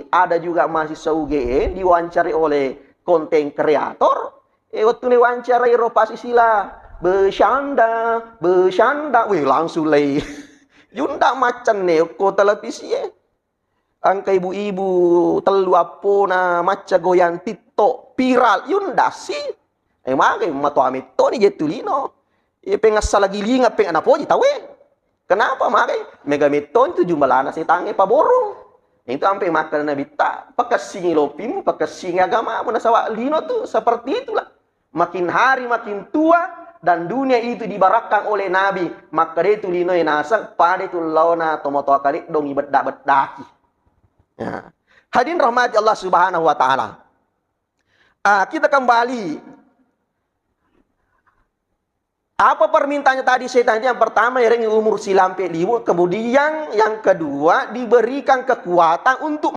ada juga mahasiswa UGM diwawancari oleh konten kreator. Waktu wawancarai Eropa sila bercanda, wih langsung lay. Yunda macan nih ko televisi angka ibu-ibu telu apona maca goyang TikTok viral yunda sih. Makai mato amit to ni jetulino. Pengasal lagi lingat peng anak poji tahu. Kenapa makai megameton itu jumlah anak setange paborong. Itu sampai makan nabi tak pakasing lopimu pakasing agama pun sawa lino tuh seperti itulah. Makin hari makin tua dan dunia itu dibarakkan oleh nabi, maka dia itu lino nasang pada itu launa tomoto kali dong ibadah-bedaki. Ya. Hadirin rahmati Allah Subhanahu wa taala. Kita kembali. Apa permintaannya tadi setan? Yang pertama yang umur silampe limu, kemudian yang kedua diberikan kekuatan untuk